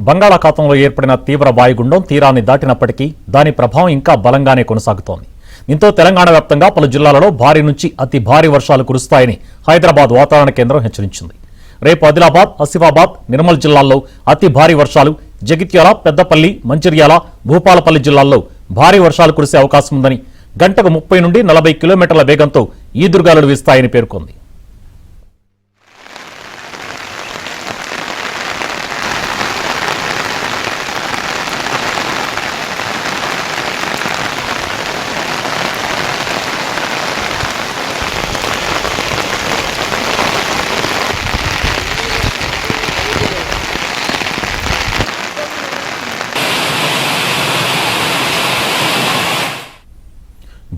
బంగాళాఖాతంలో ఏర్పడిన తీవ్ర వాయుగుండం తీరాన్ని దాటినప్పటికీ దాని ప్రభావం ఇంకా బలంగానే కొనసాగుతోంది. దీంతో తెలంగాణ వ్యాప్తంగా పలు జిల్లాలలో భారీ నుంచి అతి భారీ వర్షాలు కురుస్తాయని హైదరాబాద్ వాతావరణ కేంద్రం హెచ్చరించింది. రేపు ఆదిలాబాద్, ఆసిఫాబాద్, నిర్మల్ జిల్లాల్లో అతి భారీ వర్షాలు, జగిత్యాల, పెద్దపల్లి, మంచిర్యాల, భూపాలపల్లి జిల్లాల్లో భారీ వర్షాలు కురిసే అవకాశం ఉందని, గంటకు 30 నుండి 40 కిలోమీటర్ల వేగంతో ఈదురుగాలులు వీస్తాయని పేర్కొంది.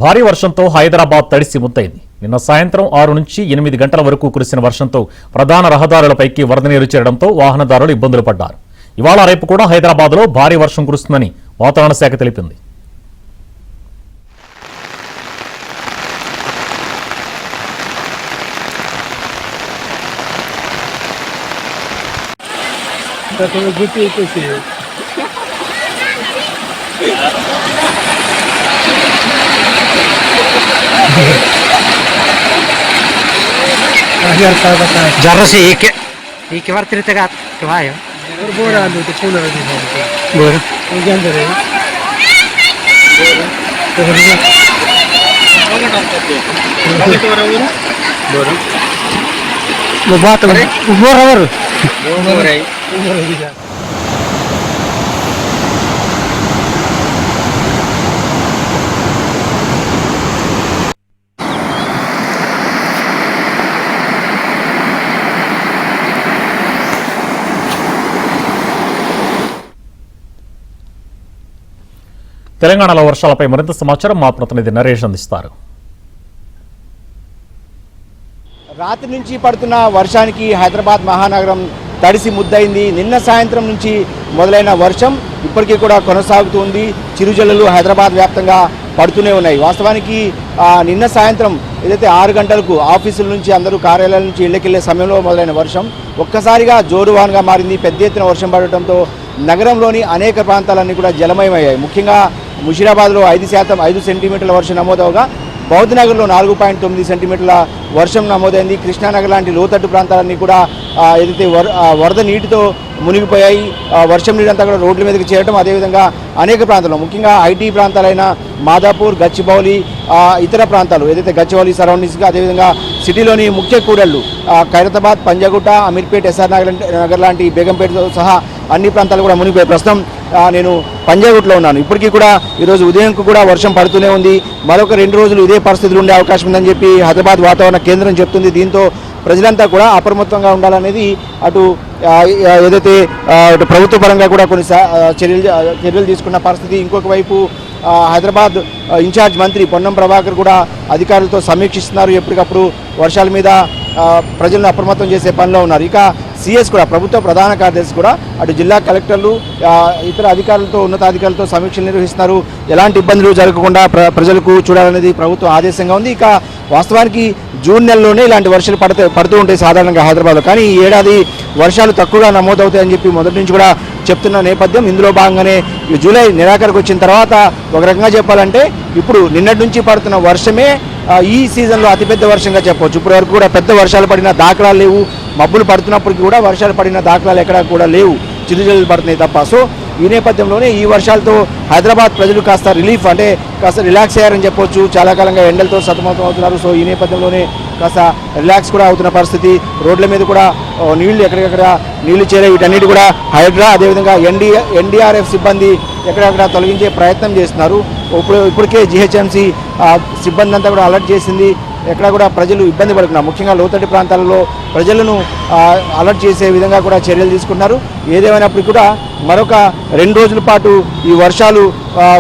భారీ వర్షంతో హైదరాబాద్ తడిసి ముద్దయింది. నిన్న సాయంత్రం 6 నుంచి 8 గంటల వరకు కురిసిన వర్షంతో ప్రధాన రహదారులపైకి వరద నీరు చేరడంతో వాహనదారులు ఇబ్బందులు పడ్డారు. ఇవాళ రేపు కూడా హైదరాబాద్లో భారీ వర్షం కురుస్తుందని వాతావరణ శాఖ తెలిపింది. जरा से एक बार तेरे तक आयो बोरा आलू तो फूल रही है बोरा वो क्या अंदर है बोरा वो बात बोरा తెలంగాణలో వర్షాలపై మరింత సమాచారం మా ప్రతినిధి నరేష్ అందిస్తారు. రాత్రి నుంచి పడుతున్న వర్షానికి హైదరాబాద్ మహానగరం తడిసి ముద్దయింది. నిన్న సాయంత్రం నుంచి మొదలైన వర్షం ఇప్పటికీ కూడా కొనసాగుతుంది. చిరుజల్లులు హైదరాబాద్ వ్యాప్తంగా పడుతూనే ఉన్నాయి. వాస్తవానికి నిన్న సాయంత్రం ఏదైతే 6 గంటలకు ఆఫీసుల నుంచి అందరూ కార్యాలయాల నుంచి ఇళ్లకెళ్లే సమయంలో మొదలైన వర్షం ఒక్కసారిగా జోరువాన్గా మారింది. పెద్ద ఎత్తున వర్షం పడటంతో నగరంలోని అనేక ప్రాంతాలన్నీ కూడా జలమయమయ్యాయి. ముఖ్యంగా ముషీరాబాద్లో 5 సెంటీమీటర్ల వర్షం నమోదవగా బౌద్ధనగర్లో 4.9 సెంటీమీటర్ల వర్షం నమోదైంది. కృష్ణానగర్ లాంటి లోతట్టు ప్రాంతాలన్నీ కూడా ఏదైతే వరద నీటితో మునిగిపోయాయి. వర్షం నీరంతా కూడా రోడ్ల మీదకి చేరడం, అదేవిధంగా అనేక ప్రాంతాల్లో ముఖ్యంగా ఐటీ ప్రాంతాలైన మాదాపూర్, గచ్చిబౌలి, ఇతర ప్రాంతాలు ఏదైతే గచ్చిబౌలి సరౌండింగ్స్గా, అదేవిధంగా సిటీలోని ముఖ్య కూడళ్లు ఖైరతాబాద్, పంజాగుట్ట, అమీర్పేట్, ఎస్ఆర్ నగర్ లాంటి బేగంపేటతో సహా అన్ని ప్రాంతాలు కూడా మునిగిపోయాయి. ప్రస్తుతం నేను పంజాగుట్లో ఉన్నాను. ఇప్పటికీ కూడా ఈరోజు ఉదయంకు కూడా వర్షం పడుతూనే ఉంది. మరొక 2 రోజులు ఇదే పరిస్థితులు ఉండే అవకాశం ఉందని చెప్పి హైదరాబాద్ వాతావరణ కేంద్రం చెప్తుంది. దీంతో ప్రజలంతా కూడా అప్రమత్తంగా ఉండాలనేది అటు ఏదైతే ప్రభుత్వ పరంగా కూడా కొన్ని చర్యలు తీసుకున్న పరిస్థితి. ఇంకొక వైపు హైదరాబాద్ ఇన్ఛార్జ్ మంత్రి పొన్నం ప్రభాకర్ కూడా అధికారులతో సమీక్షిస్తున్నారు. ఎప్పటికప్పుడు వర్షాల మీద ప్రజలను అప్రమత్తం చేసే పనిలో ఉన్నారు. ఇక సిఎస్ కూడా ప్రభుత్వ ప్రధాన కార్యదర్శి కూడా అటు జిల్లా కలెక్టర్లు, ఇతర అధికారులతో, ఉన్నతాధికారులతో సమీక్షలు నిర్వహిస్తున్నారు. ఎలాంటి ఇబ్బందులు జరగకుండా ప్రజలకు చూడాలనేది ప్రభుత్వం ఆదేశంగా ఉంది. ఇక వాస్తవానికి జూన్ నెలలోనే ఇలాంటి వర్షాలు పడుతూ ఉంటాయి సాధారణంగా హైదరాబాద్లో. కానీ ఈ ఏడాది వర్షాలు తక్కువగా నమోదవుతాయని చెప్పి మొదటి నుంచి కూడా చెప్తున్న నేపథ్యం. ఇందులో భాగంగానే జూలై నెలాఖరుకు వచ్చిన తర్వాత ఒక రకంగా చెప్పాలంటే ఇప్పుడు నిన్నటి నుంచి పడుతున్న వర్షమే ఈ సీజన్లో అతిపెద్ద వర్షంగా చెప్పవచ్చు. ఇప్పటి వరకు కూడా పెద్ద వర్షాలు పడిన దాఖలాలు లేవు. మబ్బులు పడుతున్నప్పటికీ కూడా వర్షాలు పడిన దాఖలాలు ఎక్కడా కూడా లేవు. చిరుజల్లులు పడుతున్నాయి తప్ప. సో ఈ నేపథ్యంలోనే ఈ వర్షాలతో హైదరాబాద్ ప్రజలు కాస్త రిలీఫ్, అంటే కాస్త రిలాక్స్ అయ్యారని చెప్పొచ్చు. చాలా కాలంగా ఎండలతో సతమతం అవుతున్నారు. సో ఈ నేపథ్యంలోనే కాస్త రిలాక్స్ కూడా అవుతున్న పరిస్థితి. రోడ్ల మీద కూడా నీళ్లు ఎక్కడికక్కడ నీళ్లు చేరే, వీటన్నిటి కూడా హైడ్రా, అదేవిధంగా ఎన్డీఆర్ఎఫ్ సిబ్బంది ఎక్కడెక్కడ తొలగించే ప్రయత్నం చేస్తున్నారు. ఇప్పటికే జీహెచ్ఎంసీ సిబ్బంది అంతా కూడా అలర్ట్ చేసింది. ఎక్కడ కూడా ప్రజలు ఇబ్బంది పడుతున్నారు. ముఖ్యంగా లోతట్టు ప్రాంతాలలో ప్రజలను అలర్ట్ చేసే విధంగా కూడా చర్యలు తీసుకున్నారు. ఏదేమైనప్పటికీ కూడా మరొక 2 రోజుల పాటు ఈ వర్షాలు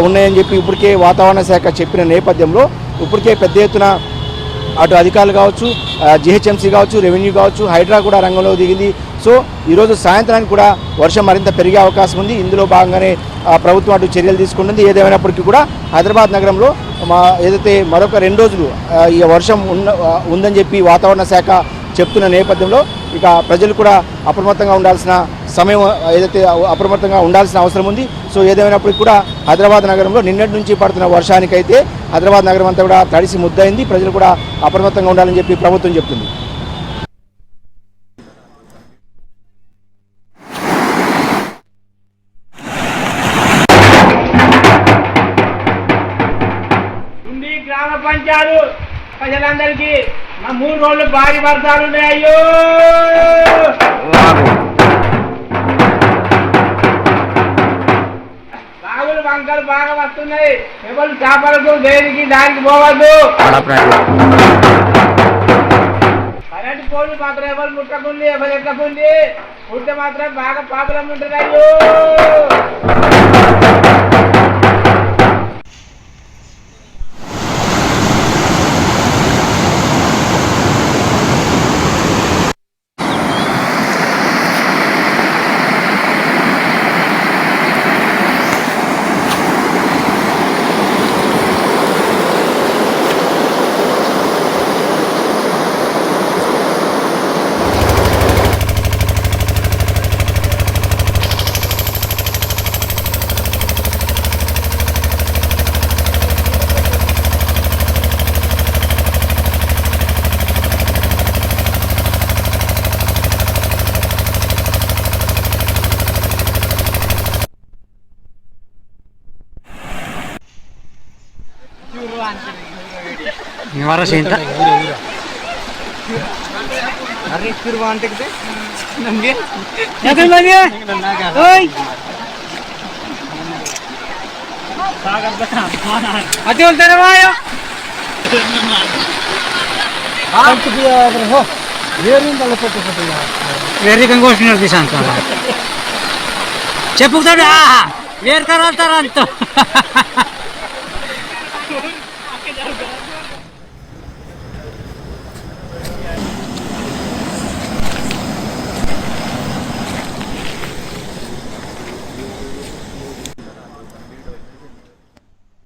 ఉన్నాయని చెప్పి ఇప్పటికే వాతావరణ శాఖ చెప్పిన నేపథ్యంలో ఇప్పటికే పెద్ద ఎత్తున అటు అధికారులు కావచ్చు, జీహెచ్ఎంసీ కావచ్చు, రెవెన్యూ కావచ్చు, హైడ్రా కూడా రంగంలో దిగింది. సో ఈరోజు సాయంత్రానికి కూడా వర్షం మరింత పెరిగే అవకాశం ఉంది. ఇందులో భాగంగానే ప్రభుత్వం అటు చర్యలు తీసుకుంటుంది. ఏదేమైనప్పటికీ కూడా హైదరాబాద్ నగరంలో ఏదైతే మరొక 2 రోజులు ఈ వర్షం ఉందని చెప్పి వాతావరణ శాఖ చెప్తున్న నేపథ్యంలో ఇక ప్రజలు కూడా అప్రమత్తంగా ఉండాల్సిన సమయం ఏదైతే అప్రమత్తంగా ఉండాల్సిన అవసరం ఉంది. సో ఏదేమైనప్పటికీ కూడా హైదరాబాద్ నగరంలో నిన్నటి నుంచి పడుతున్న వర్షానికైతే హైదరాబాద్ నగరం అంతా కూడా తడిసి ముద్దయింది. ప్రజలు కూడా అప్రమత్తంగా ఉండాలని చెప్పి ప్రభుత్వం చెప్తుంది. గ్రామ పంచాయతీ ప్రజలందరికీ మా 3 రోజులు భారీ వర్షాలు ఉన్నాయి. అయ్యో బాగులు వంకలు బాగా వస్తున్నాయి. ఎవరు చేపలకు దేనికి దానికి పోవద్దు. కరెంటు పోలు మాత్రం ఎవరు ముట్టకుంది, ఎవరు ఎక్కకుంది. ముట్టే మాత్రం బాగా పాపలం ఉంటుంది. అయ్యో निवारा सेंता अरे फिर वहां तक दे नंगे नकल लगे ओए अति बोलते रे भाई आप तो दिया हो वेरिंग वाला फोटो वेरी कंगोशनर दिशांत చెప్పుకుతాడు వేరు కరాల్తారా అంత